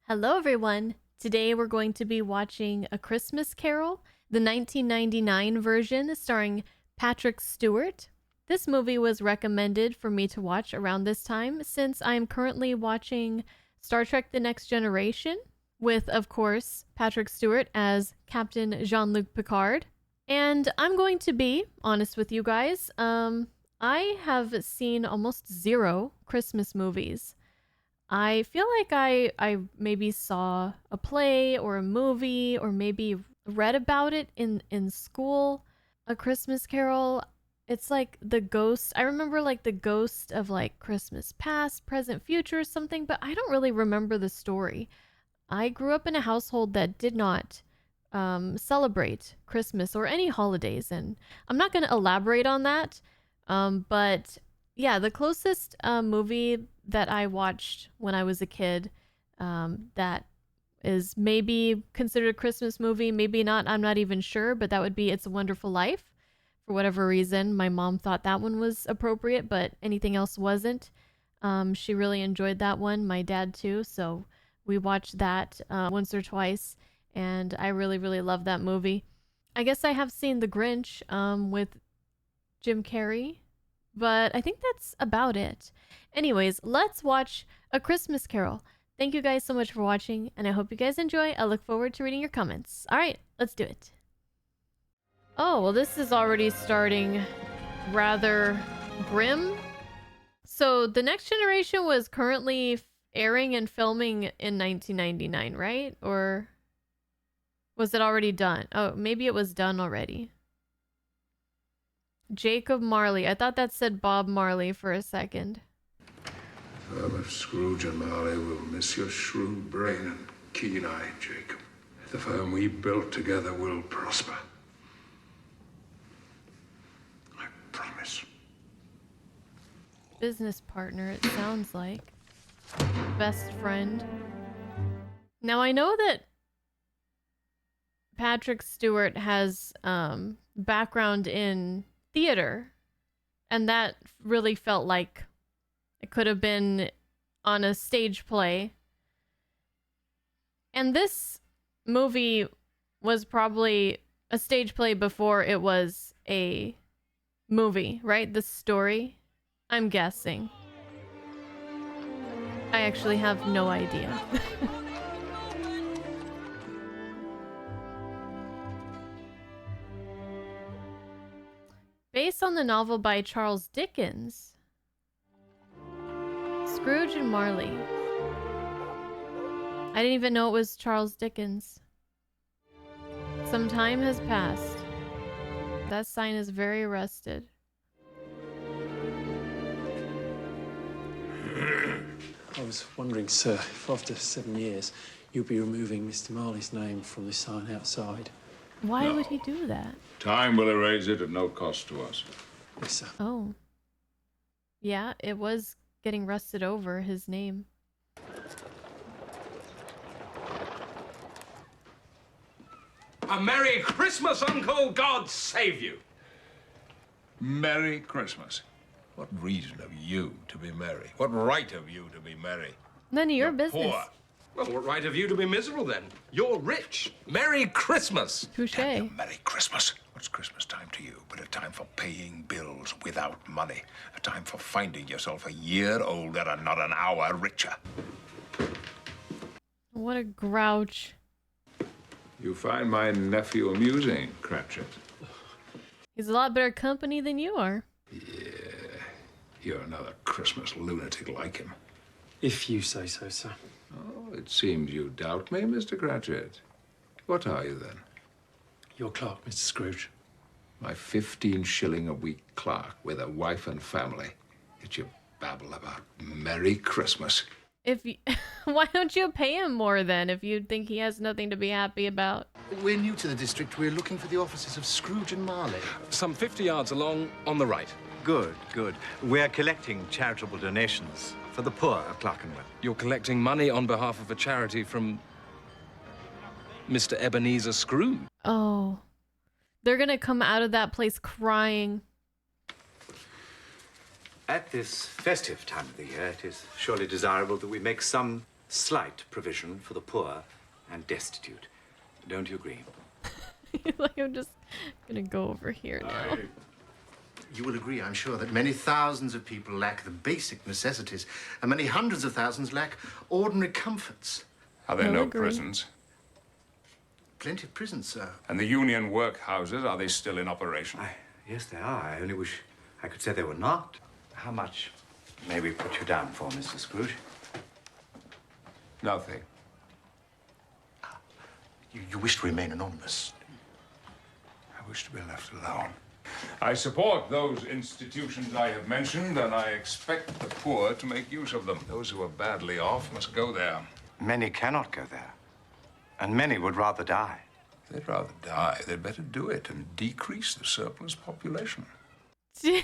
Hello, everyone. Today we're going to be watching A Christmas Carol, the 1999 version starring Patrick Stewart. This movie was recommended for me to watch around this time since I'm currently watching Star Trek The Next Generation with, of course, Patrick Stewart as Captain Jean-Luc Picard. And I'm going to be honest with you guys. I have seen almost zero Christmas movies. I feel like I maybe saw a play or a movie or maybe read about it in school. A Christmas Carol. It's like the ghost. I remember like the ghost of like Christmas past, present, future, or something, but I don't really remember the story. I grew up in a household that did not celebrate Christmas or any holidays, and I'm not going to elaborate on that. But yeah, the closest movie that I watched when I was a kid that is maybe considered a Christmas movie, maybe not, I'm not even sure, but that would be It's a Wonderful Life. For whatever reason, my mom thought that one was appropriate, but anything else wasn't. She really enjoyed that one, my dad too, so we watched that once or twice, and I really, really love that movie. I guess I have seen The Grinch with Jim Carrey, but I think that's about it. Anyways, let's watch A Christmas Carol. Thank you guys so much for watching, and I hope you guys enjoy. I look forward to reading your comments. All right, let's do it. Oh, well, this is already starting rather grim. So, The Next Generation was currently airing and filming in 1999, right? Or was it already done? Oh, maybe it was done already. Jacob Marley. I thought that said Bob Marley for a second. The firm of Scrooge and Marley will miss your shrewd brain and keen eye, Jacob. The firm we built together will prosper. I promise. Business partner, it sounds like. Best friend. Now, I know that Patrick Stewart has background in theater, and that really felt like it could have been on a stage play. And this movie was probably a stage play before it was a movie, right? The story, I'm guessing. I actually have no idea. Based on the novel by Charles Dickens. Scrooge and Marley. I didn't even know it was Charles Dickens. Some time has passed. That sign is very arrested. I was wondering, sir, if after 7 years you'd be removing Mr. Marley's name from the sign outside. Why would he do that? Time will erase it at no cost to us. Yes, sir. Oh. Yeah, it was getting rusted over, his name. A Merry Christmas, Uncle! God save you! Merry Christmas. What reason have you to be merry? What right have you to be merry? None of your You're business. poor. Well, what right have you to be miserable, then? You're rich. Merry Christmas! Touche. Damn you, Merry Christmas. What's Christmas time to you but a time for paying bills without money? A time for finding yourself a year older and not an hour richer. What a grouch. You find my nephew amusing, Cratchit. He's a lot better company than you are. You're another Christmas lunatic like him. If you say so, sir. Oh, it seems you doubt me, Mr. Cratchit. What are you, then? Your clerk, Mr. Scrooge. My 15-shilling-a-week clerk with a wife and family. Yet you babble about Merry Christmas. If you, why don't you pay him more then if you think he has nothing to be happy about? We're new to the district. We're looking for the offices of Scrooge and Marley. Some 50 yards along on the right. Good, good. We're collecting charitable donations for the poor of Clerkenwell. You're collecting money on behalf of a charity from Mr. Ebenezer Scrooge. Oh. They're gonna come out of that place crying. At this festive time of the year, it is surely desirable that we make some slight provision for the poor and destitute. Don't you agree? Like, I'm just gonna go over here now. You will agree, I'm sure, that many thousands of people lack the basic necessities, and many hundreds of thousands lack ordinary comforts. Are there I'll no agree. prisons? Plenty of prisons, sir. And the union workhouses, are they still in operation? Yes, they are. I only wish I could say they were not. How much may we put you down for, Mr. Scrooge? Nothing. You wish to remain anonymous. I wish to be left alone. I support those institutions I have mentioned, and I expect the poor to make use of them. Those who are badly off must go there. Many cannot go there, and many would rather die. If they'd rather die, they'd better do it and decrease the surplus population. Damn.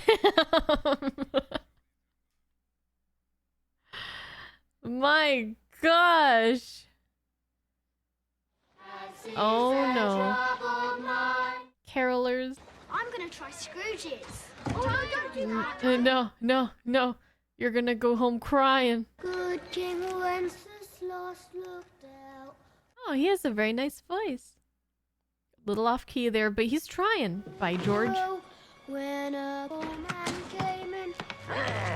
My gosh. Oh no. Carolers. I'm gonna try Scrooge's. Oh, no, don't do that. No. You're gonna go home crying. Good King Wenceslas looked out. Oh, he has a very nice voice. A little off key there, but he's trying. By George. Oh, when a poor man came in.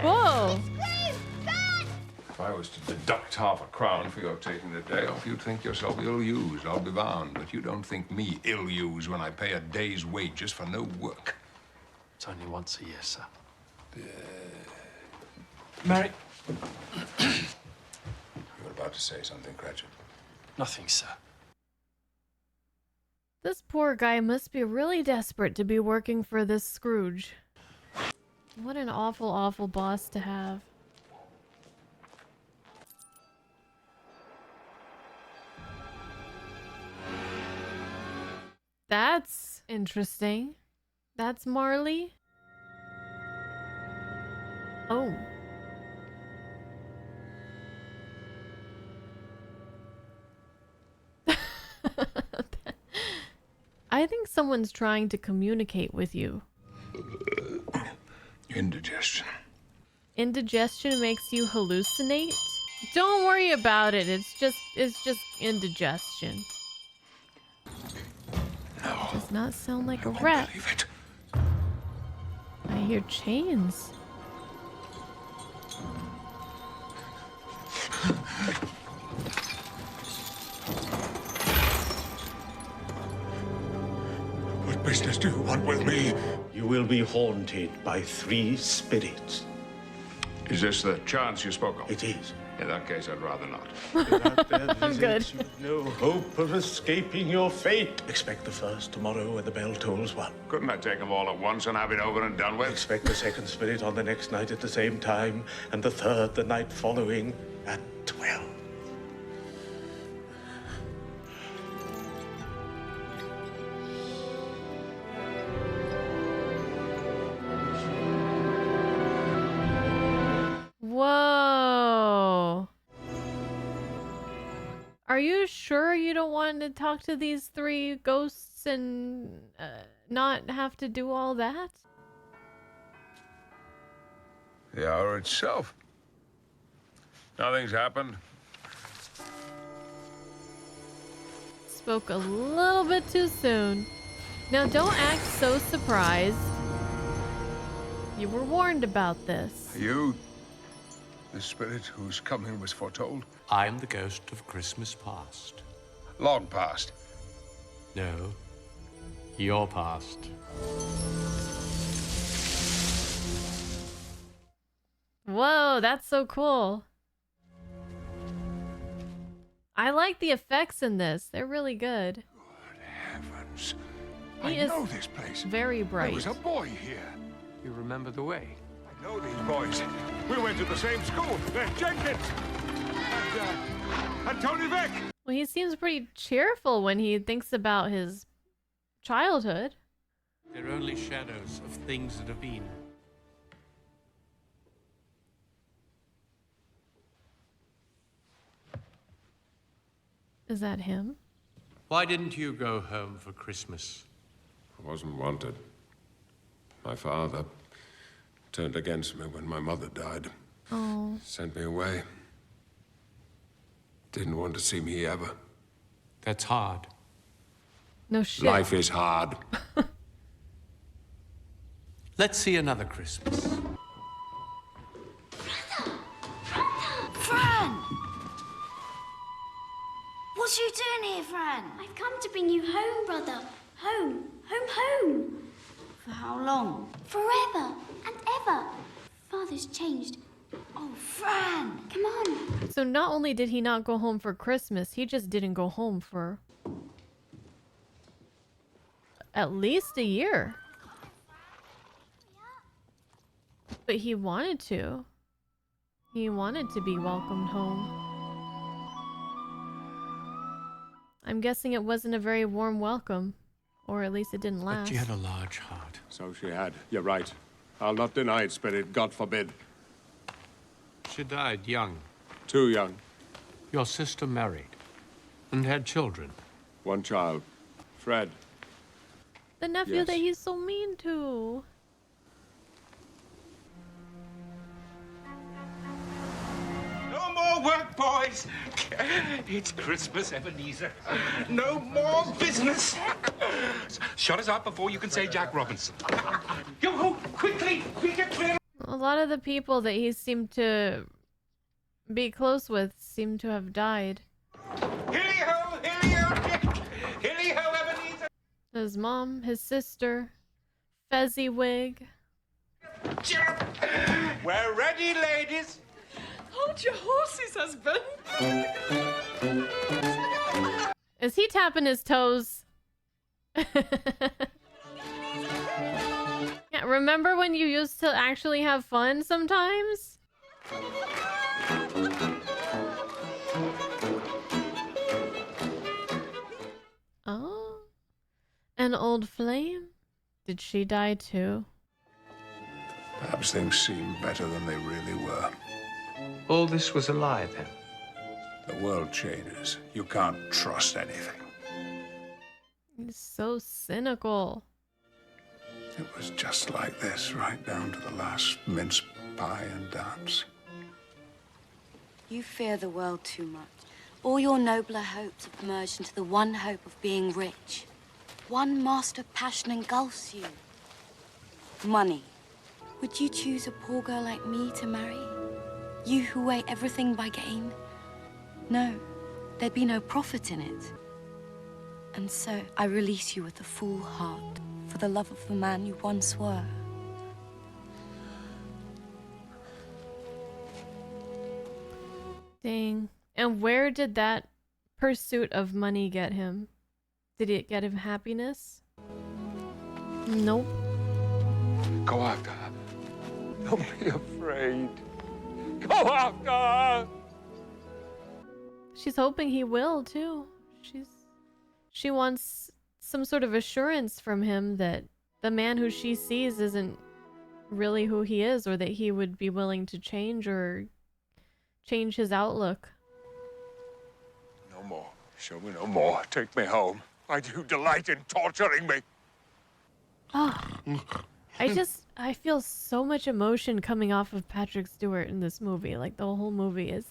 Whoa. Scream! Dad! If I was to deduct half a crown for your taking the day off, you'd think yourself ill-used, I'll be bound. But you don't think me ill-used when I pay a day's wages for no work. It's only once a year, sir. Mary. You were about to say something, Cratchit. Nothing, sir. This poor guy must be really desperate to be working for this Scrooge. What an awful, awful boss to have. That's interesting. That's Marley. Oh. I think someone's trying to communicate with you. Indigestion. Indigestion makes you hallucinate? Don't worry about it. It's just indigestion. No. Does not sound like I a won't rat. believe it. I hear chains. What business do you want with me? You will be haunted by 3 spirits. Is this the chance you spoke of? It is. In that case, I'd rather not. Without their I'm good. visits, you've no hope of escaping your fate. Expect the first tomorrow when the bell tolls 1. Couldn't I take them all at once and have it over and done with? Expect the second spirit on the next night at the same time, and the third the night following at 12. Whoa. Are you sure you don't want to talk to these 3 ghosts and not have to do all that? The hour itself. Nothing's happened. Spoke a little bit too soon. Now don't act so surprised. You were warned about this. You, the spirit whose coming was foretold? I'm the ghost of Christmas past. Long past. No, your past. Whoa, that's so cool. I like the effects in this. They're really good. Good heavens. He I is know this place. very bright. I was a boy here. You remember the way? I know these boys. We went to the same school. Jenkins! And Tony Vick! Well, he seems pretty cheerful when he thinks about his childhood. They're only shadows of things that have been. Is that him? Why didn't you go home for Christmas? I wasn't wanted. My father turned against me when my mother died. Oh. Sent me away. Didn't want to see me ever. That's hard. No shit. Life is hard. Let's see another Christmas. Fran! What are you doing here, Fran? I've come to bring you home, brother. Home. Home. For how long? Forever and ever. Father's changed. Oh, Fran, come on. So not only did he not go home for Christmas, he just didn't go home for at least a year. But he wanted to. He wanted to be welcomed home. I'm guessing it wasn't a very warm welcome. Or at least it didn't last. But she had a large heart. So she had. You're right. I'll not deny it, Spirit. God forbid. She died young. Too young. Your sister married and had children. One child. Fred. The nephew Yes. that he's so mean to. No more work, boys. It's Christmas, Ebenezer. No more business. Shut us up before you can say Jack Robinson. Yo-ho, quickly, we get clear. A lot of the people that he seemed to be close with seem to have died. Hilly-ho, hilly-ho, hilly-ho, Ebenezer. His mom, his sister, Fezziwig. Cheer up. We're ready, ladies. Hold your horses, husband. Is he tapping his toes? Yeah, remember when you used to actually have fun sometimes? Oh, an old flame? Did she die too? Perhaps things seem better than they really were. All this was a lie, then? The world changes. You can't trust anything. He's so cynical. It was just like this, right down to the last mince pie and dance. You fear the world too much. All your nobler hopes have merged into the one hope of being rich. One master passion engulfs you. Money. Would you choose a poor girl like me to marry? You who weigh everything by gain? No, there'd be no profit in it. And so I release you with a full heart for the love of the man you once were. Dang. And where did that pursuit of money get him? Did it get him happiness? Nope. Go after her. Don't be afraid. Go after her! She's hoping he will too. She wants some sort of assurance from him that the man who she sees isn't really who he is, or that he would be willing to change or change his outlook. No more. Show me no more. Take me home. I do delight in torturing me. Oh, I feel so much emotion coming off of Patrick Stewart in this movie. Like, the whole movie is...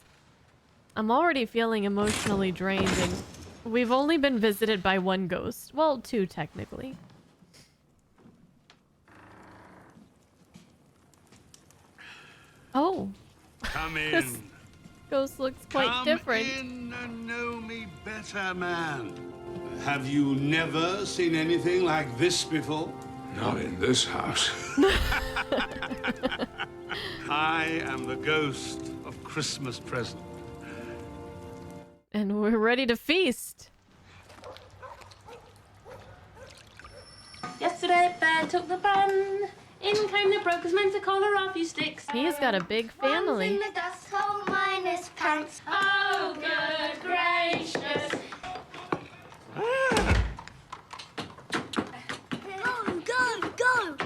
I'm already feeling emotionally drained, and we've only been visited by one ghost. Well, two, technically. Oh. Come in. This ghost looks quite different. Come in and know me better, man. Have you never seen anything like this before? Not in this house. I am the ghost of Christmas present. And we're ready to feast. Yesterday, Bear took the bun. In came the broker's man to collar off you sticks. He's got a big family. One's in the dust hole, minus pants. Oh, good gracious. Go!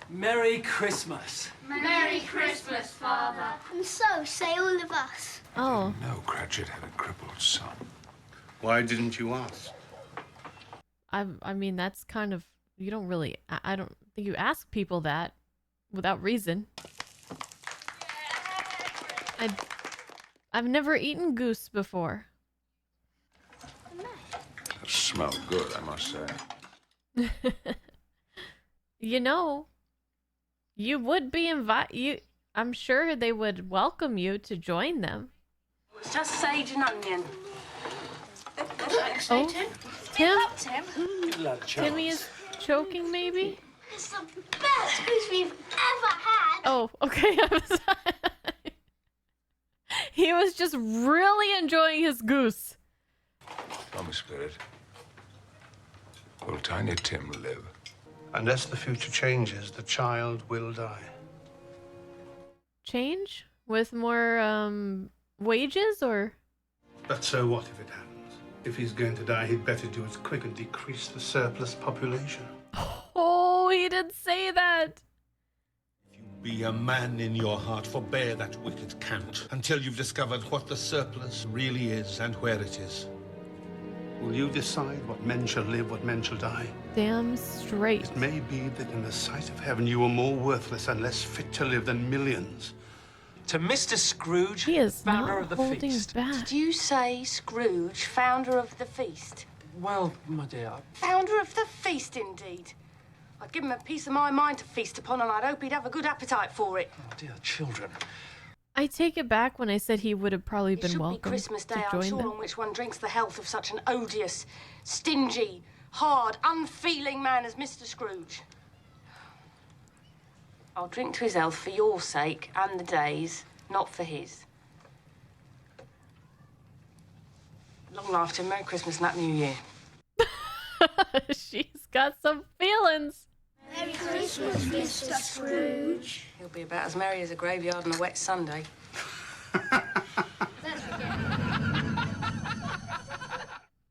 Merry Christmas. Merry Christmas, Father. And so say all of us. Oh. No, Cratchit had a crippled son. Why didn't you ask? I mean, that's kind of... You don't really... I don't think you ask people that without reason. I've never eaten goose before. It smelled good, I must say. You know, you would be I'm sure they would welcome you to join them. It's just sage and onion. Oh, Tim? Tim? Timmy is choking, maybe? It's the best goose we've ever had. Oh, okay. He was just really enjoying his goose. Come, Spirit. Will Tiny Tim live? Unless the future changes, the child will die. Change? With more, wages, or? But so what if it happens? If he's going to die, he'd better do it quick and decrease the surplus population. Oh, he did say that. Be a man in your heart, forbear that wicked cant, until you've discovered what the surplus really is and where it is. Will you decide what men shall live, what men shall die? Damn straight. It may be that in the sight of heaven you are more worthless and less fit to live than millions. To Mr. Scrooge, he is founder not of the holding feast. back. Did you say Scrooge, founder of the feast? Well, my dear, Founder of the feast, indeed. I'd give him a piece of my mind to feast upon, and I'd hope he'd have a good appetite for it. oh, dear children. I take it back when I said he would have probably It been should be welcome Christmas to Day, I'm join sure, them. on which one drinks the health of such an odious, stingy, hard, unfeeling man as Mr. Scrooge. I'll drink to his health for your sake and the day's, not for his. Long life to him, Merry Christmas and Happy New Year. She's got some feelings. Merry Christmas, Mr. Scrooge. He'll be about as merry as a graveyard on a wet Sunday.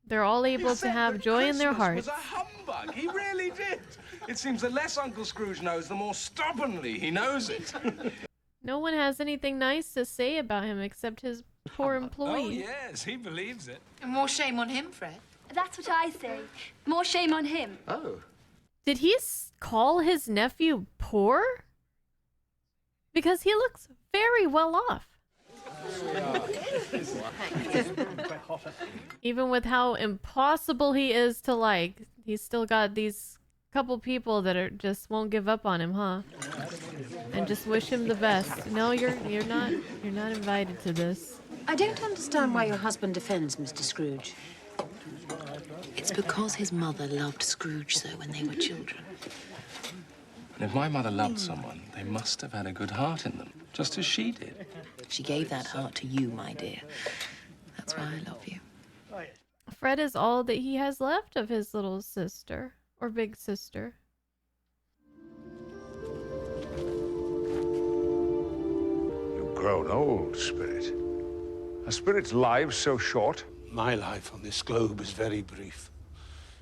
They're all able to have joy in their Christmas hearts. was a humbug. He really did. It seems the less Uncle Scrooge knows, the more stubbornly he knows it. No one has anything nice to say about him except his poor Oh, employee. yes, he believes it. More shame on him, Fred. That's what I say. More shame on him. Oh. Did he call his nephew poor? Because he looks very well off. Even with how impossible he is to like, he's still got these couple people that just won't give up on him, huh? And just wish him the best. No, you're not invited to this. I don't understand why your husband defends Mr. Scrooge. It's because his mother loved Scrooge so when they were children. And if my mother loved someone, they must have had a good heart in them, just as she did. She gave that heart to you, my dear. That's why I love you. Fred is all that he has left of his little sister, or big sister. You've grown old, Spirit. A spirit's life so short? My life on this globe is very brief.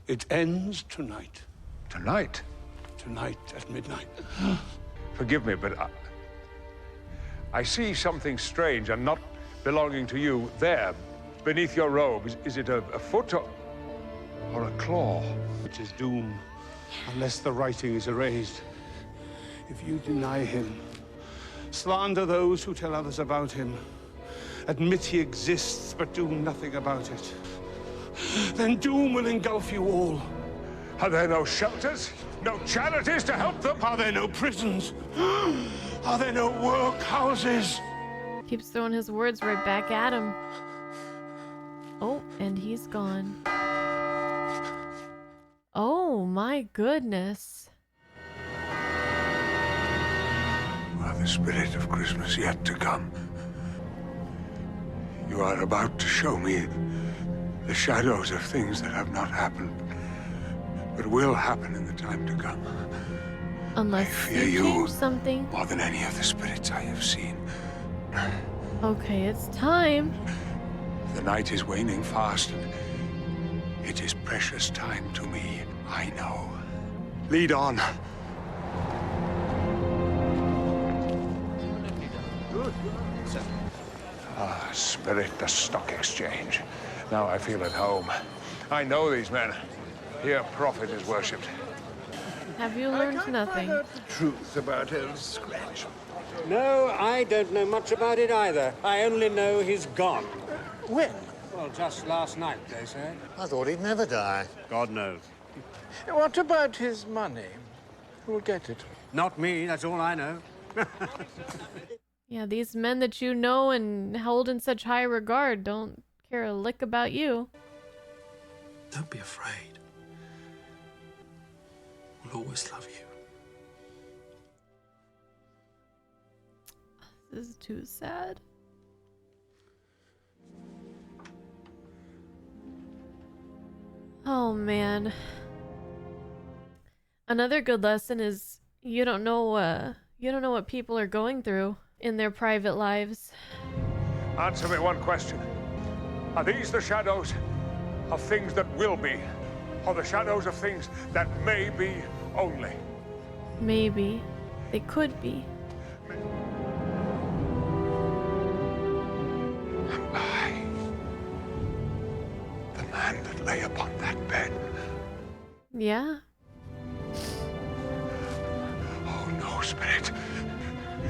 It ends tonight. Tonight? Tonight at midnight. Forgive me, but I see something strange and not belonging to you there, beneath your robe. Is it a foot or a claw? It is doom, unless the writing is erased. If you deny him, slander those who tell others about him, admit he exists but do nothing about it, then doom will engulf you all. Are there no shelters? No charities to help them? Are there no prisons? Are there no workhouses? Keeps throwing his words right back at him. Oh, and he's gone. Oh my goodness. You are the spirit of Christmas yet to come. You are about to show me the shadows of things that have not happened, but will happen in the time to come. Unless Fear he you changed something. more than any of the spirits I have seen. Okay, it's time. The night is waning fast, and it is precious time to me, I know. Lead on. Ah, Spirit, the stock exchange. Now I feel at home. I know these men. Here, Prophet is worshipped. Have you learned nothing? The truth about old Scratch. No, I don't know much about it either. I only know he's gone. When? Well, just last night, they say. I thought he'd never die. God knows. What about his money? Who'll get it? Not me, that's all I know. Yeah, these men that you know and hold in such high regard don't care a lick about you. Don't be afraid. We'll always love you. This is too sad. Oh man. Another good lesson is you don't know what people are going through in their private lives. Answer me one question. Are these the shadows of things that will be, or the shadows of things that may be only? Maybe. They could be. Am I the man that lay upon that bed? Yeah. Oh no, Spirit.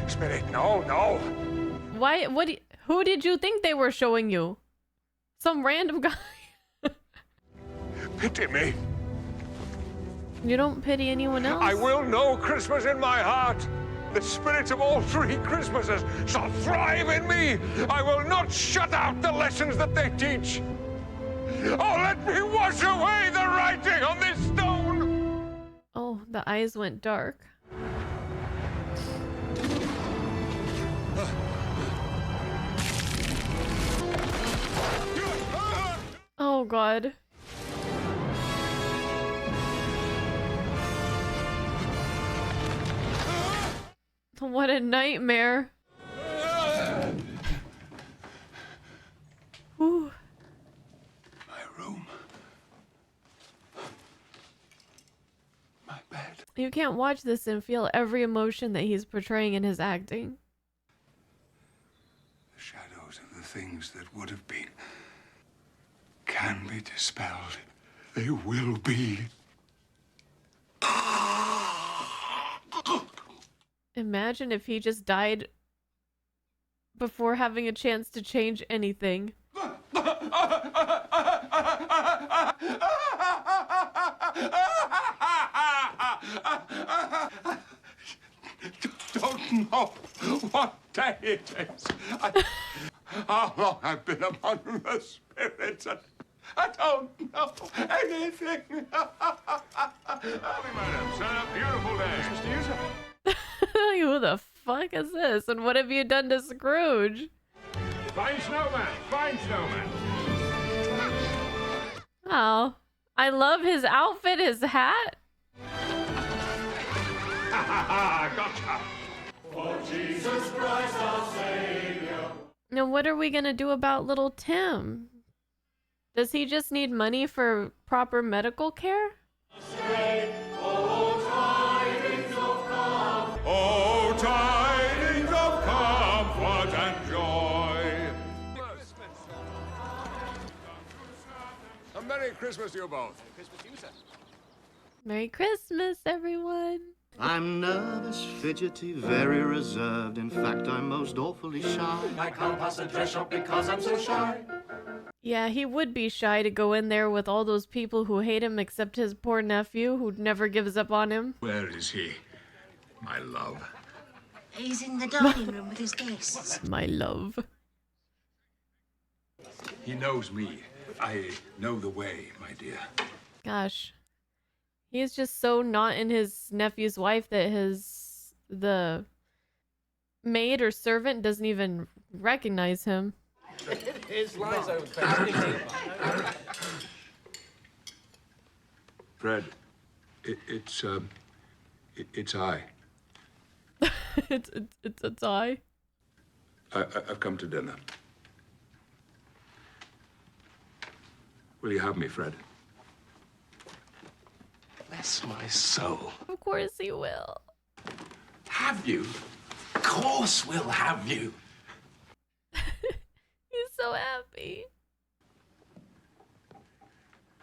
Spirit, no, no. Why? Who did you think they were showing you? Some random guy. Pity me. You don't pity anyone else? I will know Christmas in my heart. The spirit of all three Christmases shall thrive in me. I will not shut out the lessons that they teach. Oh, let me wash away the writing on this stone. Oh, the eyes went dark. Oh, God. What a nightmare. Whew. My room. My bed. You can't watch this and feel every emotion that he's portraying in his acting. The shadows of the things that would have been can be dispelled. They will be. Imagine if he just died before having a chance to change anything. Don't know what day it is. How long I've been among the spirits. I don't know anything. Howdy, madam, sir. Beautiful day. Mr. User. Who the fuck is this? And what have you done to Scrooge? Fine snowman. Fine snowman. Oh, I love his outfit, his hat. Gotcha. For Jesus Christ our Savior. Now, what are we gonna do about little Tim? Does he just need money for proper medical care? Oh, tidings of comfort and joy. A Merry Christmas to you both. Merry Christmas, everyone. I'm nervous, fidgety, very reserved. In fact, I'm most awfully shy. I can't pass the dress shop because I'm so shy. Yeah, he would be shy to go in there with all those people who hate him except his poor nephew who never gives up on him. Where is he, my love? He's in the dining room with his guests. My love. He knows me. I know the way, my dear. Gosh. He's just so not in his nephew's wife that the maid or servant doesn't even recognize him. His lies open. Fred, it's I. it's I. I've come to dinner. Will you have me, Fred? Bless my soul. Of course he will. Have you? Of course we'll have you. He's so happy.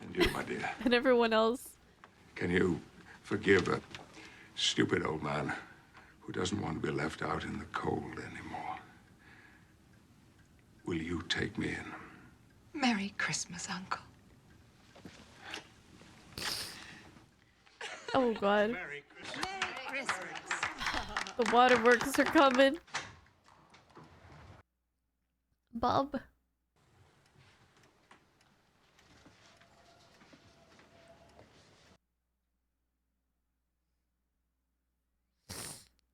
And you, my dear. And everyone else. Can you forgive a stupid old man who doesn't want to be left out in the cold anymore. Will you take me in? Merry Christmas, Uncle. Oh, God. Merry Christmas. The waterworks are coming. Bob.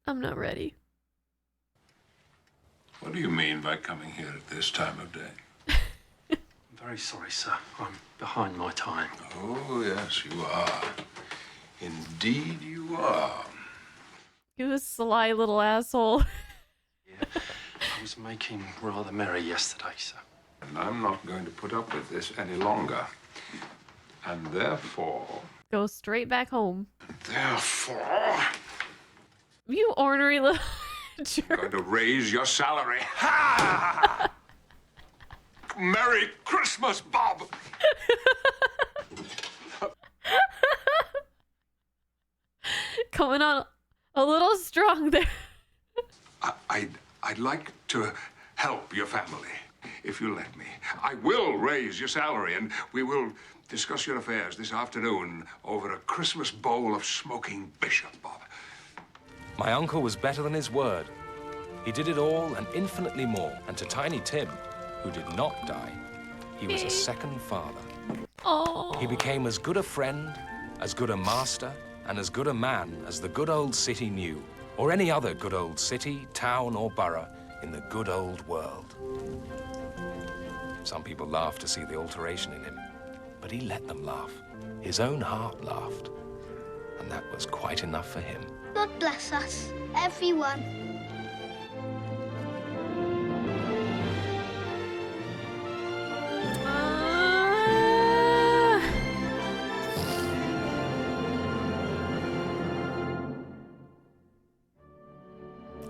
I'm not ready. What do you mean by coming here at this time of day? I'm very sorry, sir. I'm behind my time. Oh, yes, you are. Indeed, you are. You a sly little asshole. I was making rather merry yesterday, sir. And I'm not going to put up with this any longer. And therefore... Go straight back home. Therefore... You ornery little jerk. I'm going to raise your salary. Ha! Merry Christmas, Bob! Coming on a little strong there. I'd like to help your family, if you let me. I will raise your salary, and we will discuss your affairs this afternoon over a Christmas bowl of smoking bishop, Bob. My uncle was better than his word. He did it all and infinitely more. And to Tiny Tim, who did not die, he was a second father. Oh. He became as good a friend, as good a master, and as good a man as the good old city knew, or any other good old city, town, or borough in the good old world. Some people laughed to see the alteration in him, but he let them laugh. His own heart laughed, and that was quite enough for him. God bless us, everyone.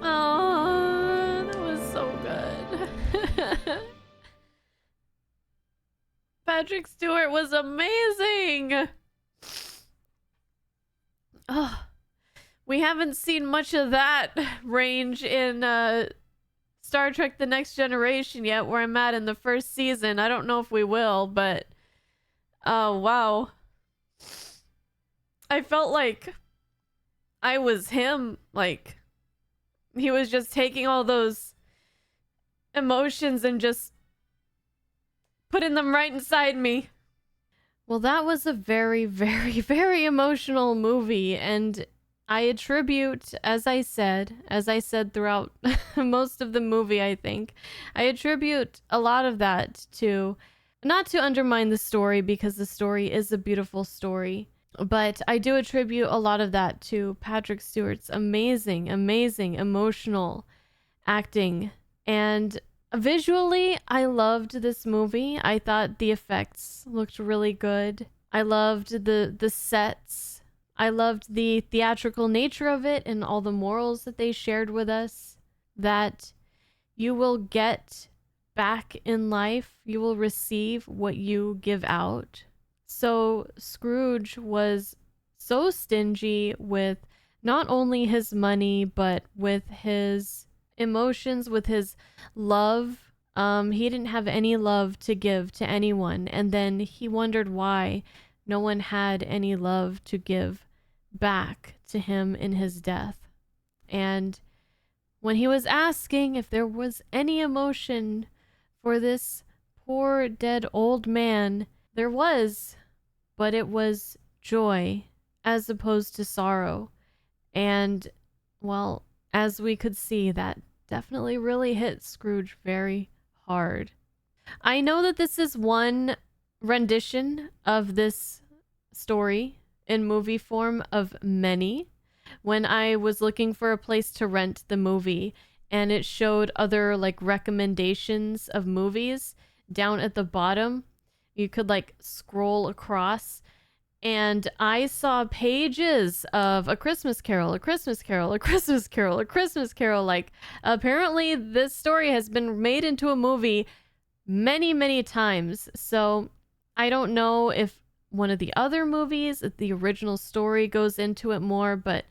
Oh, that was so good. Patrick Stewart was amazing. Oh, we haven't seen much of that range in Star Trek The Next Generation yet, where I'm at in the first season. I don't know if we will, but oh, wow. I felt like I was him. Like, he was just taking all those emotions and just putting them right inside me. Well, that was a very, very, very emotional movie, and I attribute, as I said throughout most of the movie, I think, I attribute a lot of that to, not to undermine the story, because the story is a beautiful story, but I do attribute a lot of that to Patrick Stewart's amazing, amazing emotional acting. And visually, I loved this movie. I thought the effects looked really good. I loved the sets. I loved the theatrical nature of it and all the morals that they shared with us. That you will get back in life. You will receive what you give out. So Scrooge was so stingy with not only his money, but with his emotions, with his love. He didn't have any love to give to anyone, and then he wondered why no one had any love to give back to him in his death. And when he was asking if there was any emotion for this poor dead old man, there was, but it was joy as opposed to sorrow. And, well, as we could see, that definitely really hit Scrooge very hard. I know that this is one rendition of this story in movie form of many. When I was looking for a place to rent the movie and it showed other like recommendations of movies down at the bottom, you could like scroll across, and I saw pages of A Christmas Carol, A Christmas Carol, A Christmas Carol, A Christmas Carol. Like, apparently this story has been made into a movie many, many times. So I don't know if one of the other movies, if the original story goes into it more, but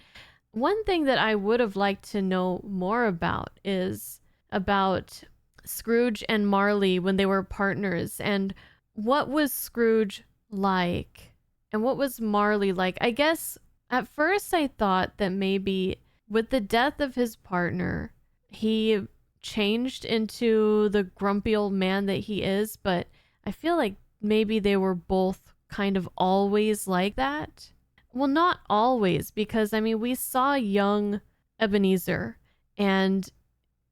one thing that I would have liked to know more about is about Scrooge and Marley when they were partners, and what was Scrooge like and what was Marley like. I guess at first I thought that maybe with the death of his partner, he changed into the grumpy old man that he is, but I feel like maybe they were both kind of always like that. Well, not always, because I mean, we saw young Ebenezer and,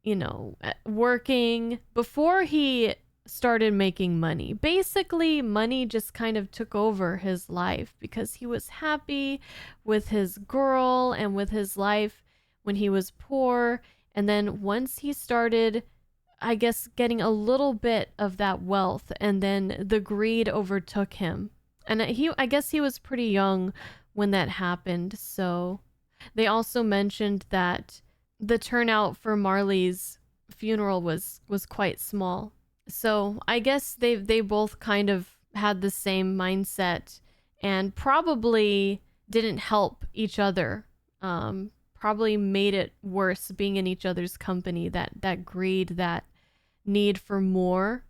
you know, working before he started making money. Basically, money just kind of took over his life because he was happy with his girl and with his life when he was poor. And then once he started, I guess, getting a little bit of that wealth, and then the greed overtook him. And I guess he was pretty young when that happened. So they also mentioned that the turnout for Marley's funeral was quite small. So I guess they both kind of had the same mindset and probably didn't help each other. Probably made it worse being in each other's company, that greed, that need for more.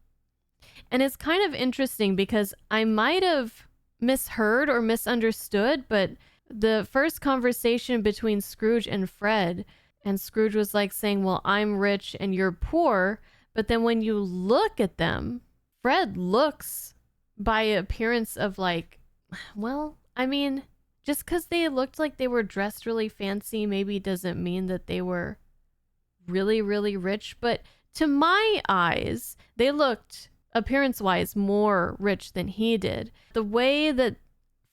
And it's kind of interesting because I might have misheard or misunderstood, but the first conversation between Scrooge and Fred, and Scrooge was like saying, well, I'm rich and you're poor. But then when you look at them, Fred looks by appearance of like, well, I mean, just because they looked like they were dressed really fancy maybe doesn't mean that they were really, really rich. But to my eyes, they looked appearance-wise more rich than he did. The way that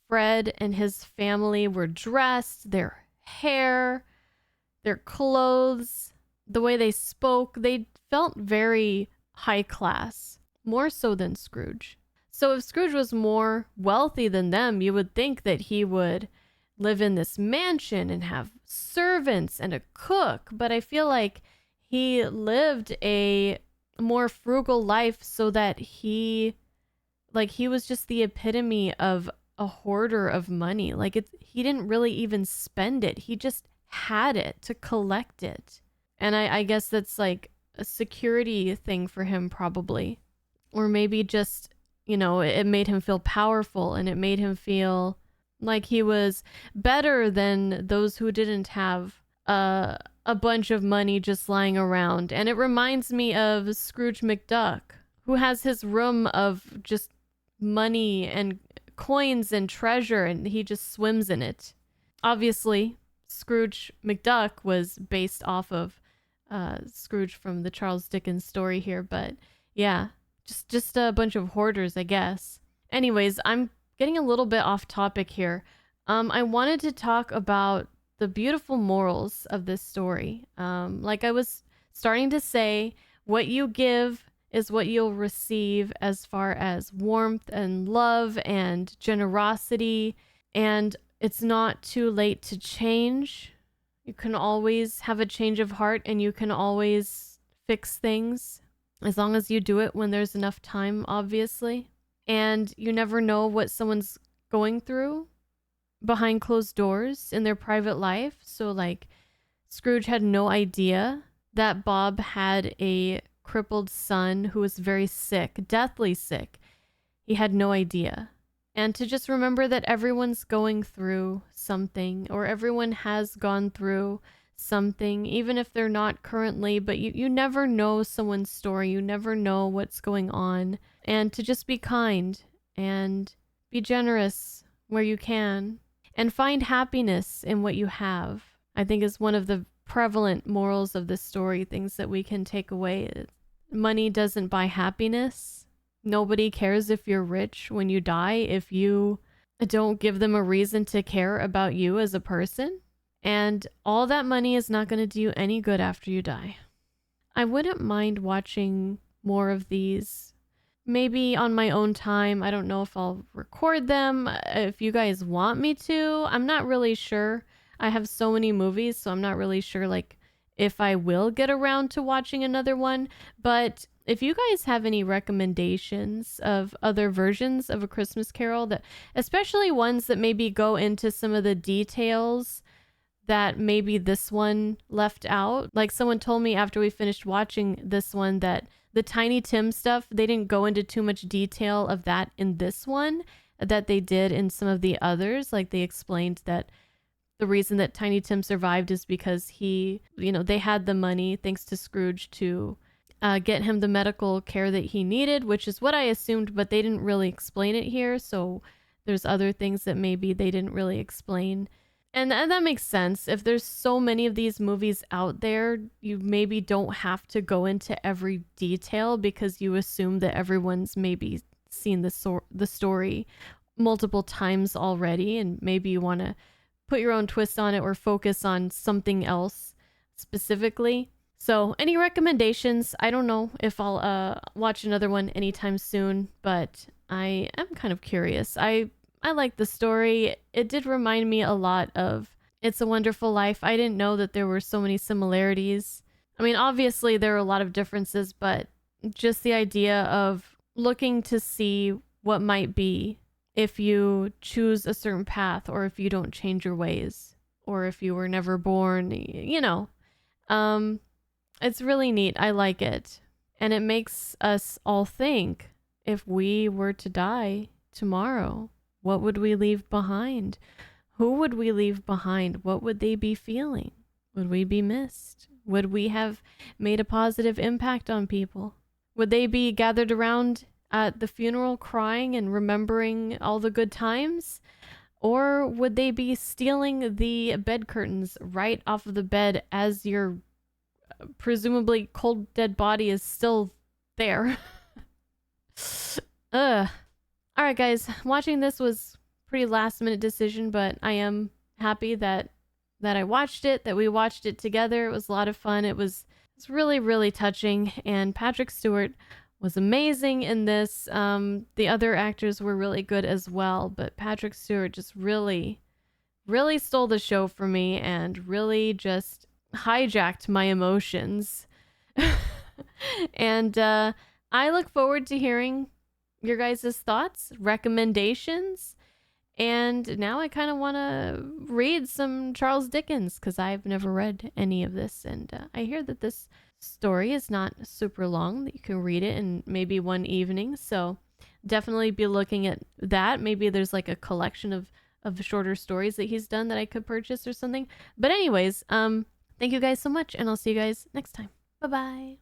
Fred and his family were dressed, their hair, their clothes, the way they spoke, they felt very high class, more so than Scrooge. So if Scrooge was more wealthy than them, you would think that he would live in this mansion and have servants and a cook. But I feel like he lived a more frugal life so that he was just the epitome of a hoarder of money. Like he didn't really even spend it. He just had it to collect it. And I guess that's like a security thing for him probably. Or maybe just, you know, it made him feel powerful and it made him feel like he was better than those who didn't have a bunch of money just lying around. And it reminds me of Scrooge McDuck, who has his room of just money and coins and treasure, and he just swims in it. Obviously, Scrooge McDuck was based off of Scrooge from the Charles Dickens story here, but yeah, just a bunch of hoarders, I guess. Anyways, I'm getting a little bit off topic here. I wanted to talk about the beautiful morals of this story. Like I was starting to say, what you give is what you'll receive as far as warmth and love and generosity, and it's not too late to change. You can always have a change of heart and you can always fix things as long as you do it when there's enough time, obviously. And you never know what someone's going through behind closed doors in their private life. So like Scrooge had no idea that Bob had a crippled son who was very sick, deathly sick. He had no idea. And to just remember that everyone's going through something, or everyone has gone through something, even if they're not currently, but you never know someone's story. You never know what's going on. And to just be kind and be generous where you can and find happiness in what you have, I think is one of the prevalent morals of this story, things that we can take away. Money doesn't buy happiness. Nobody cares if you're rich when you die if you don't give them a reason to care about you as a person. And all that money is not going to do you any good after you die. I wouldn't mind watching more of these, maybe on my own time. I don't know if I'll record them, if you guys want me to. I'm not really sure. I have so many movies, so I'm not really sure like if I will get around to watching another one. But if you guys have any recommendations of other versions of A Christmas Carol, that especially ones that maybe go into some of the details that maybe this one left out. Like someone told me after we finished watching this one that the Tiny Tim stuff, they didn't go into too much detail of that in this one that they did in some of the others. Like they explained that the reason that Tiny Tim survived is because he, you know, they had the money thanks to Scrooge to get him the medical care that he needed, which is what I assumed, but they didn't really explain it here. So there's other things that maybe they didn't really explain. And that makes sense. If there's so many of these movies out there, you maybe don't have to go into every detail because you assume that everyone's maybe seen the story multiple times already, and maybe you want to put your own twist on it or focus on something else specifically. So any recommendations? I don't know if I'll watch another one anytime soon, but I am kind of curious. I like the story. It did remind me a lot of It's a Wonderful Life. I didn't know that there were so many similarities. I mean, obviously there are a lot of differences, but just the idea of looking to see what might be if you choose a certain path, or if you don't change your ways, or if you were never born, you know. It's really neat. I like it. And it makes us all think, if we were to die tomorrow, what would we leave behind? Who would we leave behind? What would they be feeling? Would we be missed? Would we have made a positive impact on people? Would they be gathered around at the funeral crying and remembering all the good times? Or would they be stealing the bed curtains right off of the bed as your presumably cold dead body is still there? Ugh. Alright guys, watching this was pretty last minute decision, but I am happy that I watched it, that we watched it together. It was a lot of fun. It's really, really touching, and Patrick Stewart was amazing in this. The other actors were really good as well, but Patrick Stewart just really, really stole the show for me and really just hijacked my emotions. And I look forward to hearing your guys' thoughts, recommendations, and now I kind of want to read some Charles Dickens because I've never read any of this, and I hear that this story is not super long, that you can read it in maybe one evening, so definitely be looking at that. Maybe there's like a collection of shorter stories that he's done that I could purchase or something. But anyways, thank you guys so much, and I'll see you guys next time. Bye-bye.